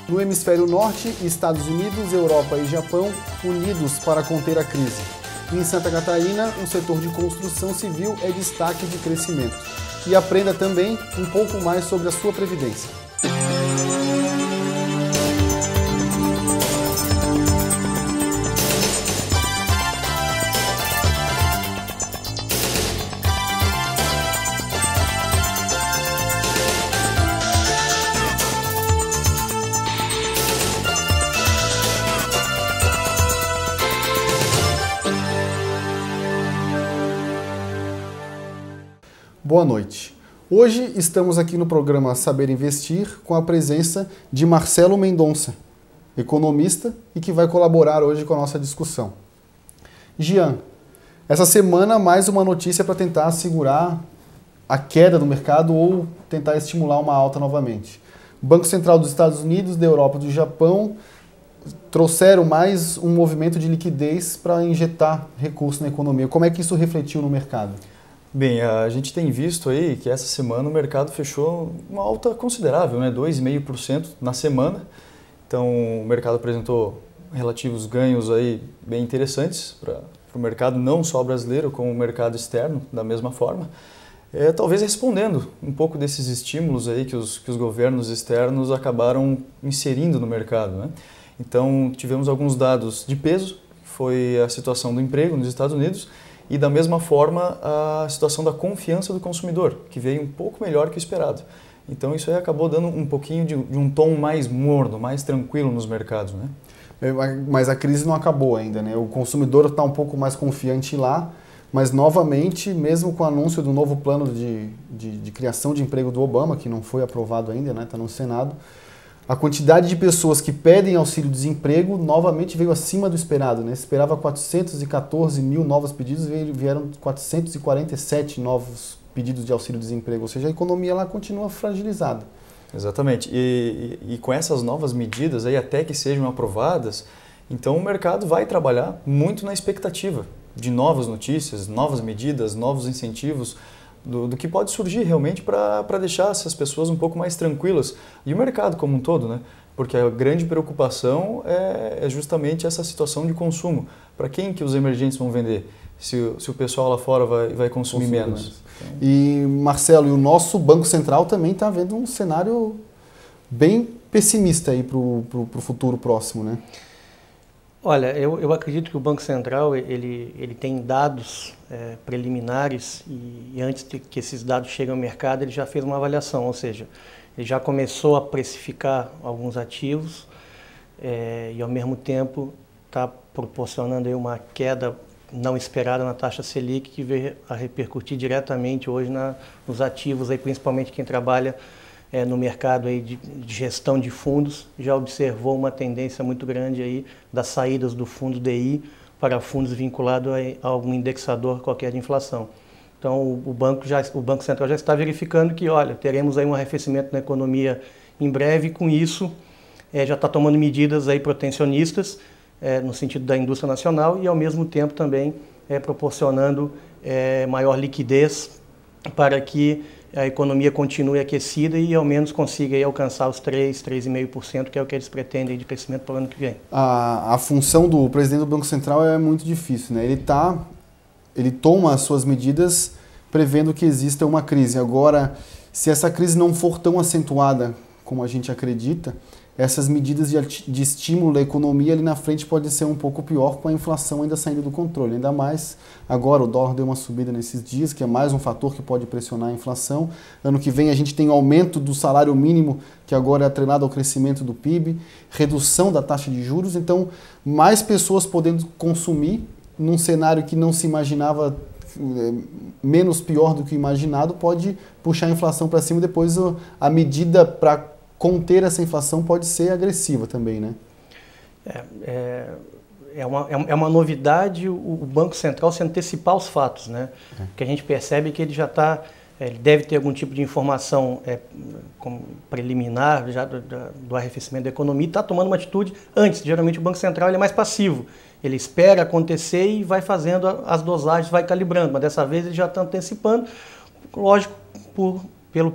No hemisfério norte, Estados Unidos, Europa e Japão unidos para conter a crise. Em Santa Catarina, o setor de construção civil é destaque de crescimento. E aprenda também um pouco mais sobre a sua previdência. Boa noite. Hoje estamos aqui no programa Saber Investir com a presença de Marcelo Mendonça, economista e que vai colaborar hoje com a nossa discussão. Gian, essa semana mais uma notícia para tentar segurar a queda do mercado ou tentar estimular uma alta novamente. O Banco Central dos Estados Unidos, da Europa e do Japão trouxeram mais um movimento de liquidez para injetar recursos na economia. Como é que isso refletiu no mercado? Bem, a gente tem visto aí que essa semana o mercado fechou uma alta considerável, né? 2,5% na semana. Então o mercado apresentou relativos ganhos aí bem interessantes para o mercado não só brasileiro, como o mercado externo da mesma forma. Talvez respondendo um pouco desses estímulos aí que os governos externos acabaram inserindo no mercado, né? Então tivemos alguns dados de peso, que foi a situação do emprego nos Estados Unidos, e da mesma forma a situação da confiança do consumidor, que veio um pouco melhor que o esperado. Então isso aí acabou dando um pouquinho de um tom mais morno, mais tranquilo nos mercados, né? Mas a crise não acabou ainda, né? O consumidor está um pouco mais confiante lá, mas novamente, mesmo com o anúncio do novo plano de criação de emprego do Obama, que não foi aprovado ainda, né? Está no Senado, a quantidade de pessoas que pedem auxílio-desemprego novamente veio acima do esperado, né? Se esperava 414 mil novos pedidos, vieram 447 novos pedidos de auxílio-desemprego, ou seja, a economia lá continua fragilizada. Exatamente, e com essas novas medidas, aí, até que sejam aprovadas, então o mercado vai trabalhar muito na expectativa de novas notícias, novas medidas, novos incentivos, do que pode surgir realmente para deixar essas pessoas um pouco mais tranquilas. E o mercado como um todo, né? Porque a grande preocupação é justamente essa situação de consumo. Para quem que os emergentes vão vender? Se o pessoal lá fora vai consumir menos. Então... E, Marcelo, e o nosso Banco Central também está vendo um cenário bem pessimista aí para o futuro próximo, né? Olha, eu acredito que o Banco Central ele tem dados preliminares e antes de que esses dados cheguem ao mercado ele já fez uma avaliação, ou seja, ele já começou a precificar alguns ativos e ao mesmo tempo está proporcionando aí uma queda não esperada na taxa Selic que veio a repercutir diretamente hoje nos ativos, aí, principalmente quem trabalha no mercado aí de gestão de fundos, já observou uma tendência muito grande aí das saídas do fundo DI para fundos vinculados a algum indexador qualquer de inflação. Então o Banco Central já está verificando que, olha, teremos aí um arrefecimento na economia em breve, e com isso já está tomando medidas aí protecionistas no sentido da indústria nacional e ao mesmo tempo também proporcionando maior liquidez para que a economia continue aquecida e ao menos consiga aí alcançar os 3,5%, que é o que eles pretendem de crescimento para o ano que vem. A função do presidente do Banco Central é muito difícil, né? Ele toma as suas medidas prevendo que exista uma crise. Agora, se essa crise não for tão acentuada como a gente acredita, essas medidas de estímulo da economia ali na frente podem ser um pouco pior com a inflação ainda saindo do controle. Ainda mais agora o dólar deu uma subida nesses dias, que é mais um fator que pode pressionar a inflação. Ano que vem a gente tem aumento do salário mínimo, que agora é atrelado ao crescimento do PIB, redução da taxa de juros, então mais pessoas podendo consumir num cenário que não se imaginava menos pior do que imaginado, pode puxar a inflação para cima e depois a medida para conter essa inflação pode ser agressiva também, né? É uma novidade o Banco Central se antecipar aos fatos, né? O que a gente percebe é que ele já está, ele deve ter algum tipo de informação preliminar já do arrefecimento da economia e está tomando uma atitude antes. Geralmente o Banco Central ele é mais passivo, ele espera acontecer e vai fazendo as dosagens, vai calibrando, mas dessa vez ele já está antecipando, lógico, por pelo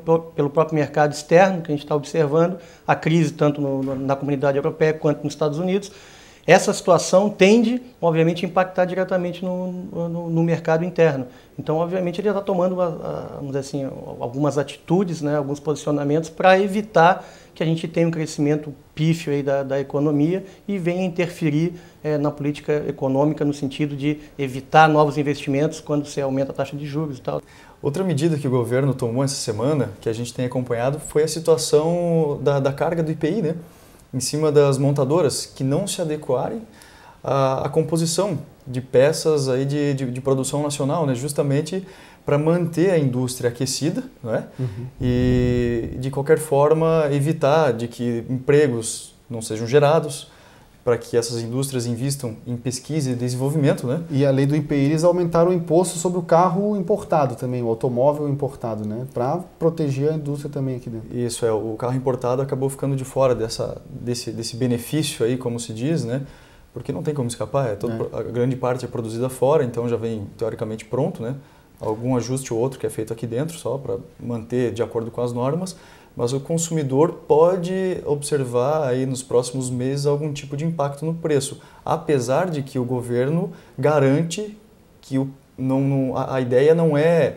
próprio mercado externo que a gente está observando, a crise tanto na comunidade europeia quanto nos Estados Unidos. Essa situação tende, obviamente, a impactar diretamente no mercado interno. Então, obviamente, ele está tomando, vamos dizer assim, algumas atitudes, né, alguns posicionamentos para evitar que a gente tenha um crescimento pífio aí da economia e venha interferir na política econômica no sentido de evitar novos investimentos quando se aumenta a taxa de juros e tal. Outra medida que o governo tomou essa semana, que a gente tem acompanhado, foi a situação da carga do IPI, né? Em cima das montadoras que não se adequarem à composição de peças aí de produção nacional, né? Justamente para manter a indústria aquecida, não é? E, de qualquer forma, evitar de que empregos não sejam gerados, para que essas indústrias invistam em pesquisa e desenvolvimento, né? E a lei do IPI, eles aumentaram o imposto sobre o carro importado também, o automóvel importado, né? Para proteger a indústria também aqui dentro. Isso, o carro importado acabou ficando de fora desse benefício aí, como se diz, né? Porque não tem como escapar, a grande parte é produzida fora, então já vem teoricamente pronto, né? Algum ajuste ou outro que é feito aqui dentro só para manter de acordo com as normas, mas o consumidor pode observar aí nos próximos meses algum tipo de impacto no preço, apesar de que o governo garante que a ideia não é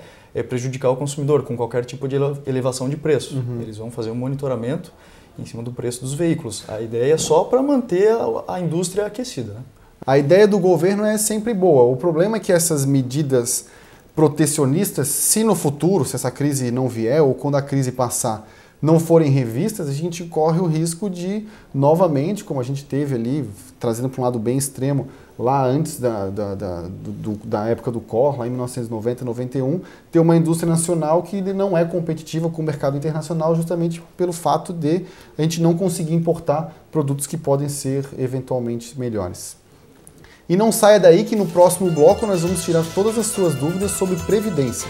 prejudicar o consumidor com qualquer tipo de elevação de preço. Eles vão fazer um monitoramento em cima do preço dos veículos. A ideia é só para manter a indústria aquecida, né? A ideia do governo é sempre boa. O problema é que essas medidas protecionistas, se no futuro, se essa crise não vier ou quando a crise passar, não forem revistas, a gente corre o risco de, novamente, como a gente teve ali, trazendo para um lado bem extremo, lá antes da época do COR, lá em 1990, 91, ter uma indústria nacional que não é competitiva com o mercado internacional justamente pelo fato de a gente não conseguir importar produtos que podem ser eventualmente melhores. E não saia daí que no próximo bloco nós vamos tirar todas as suas dúvidas sobre previdência.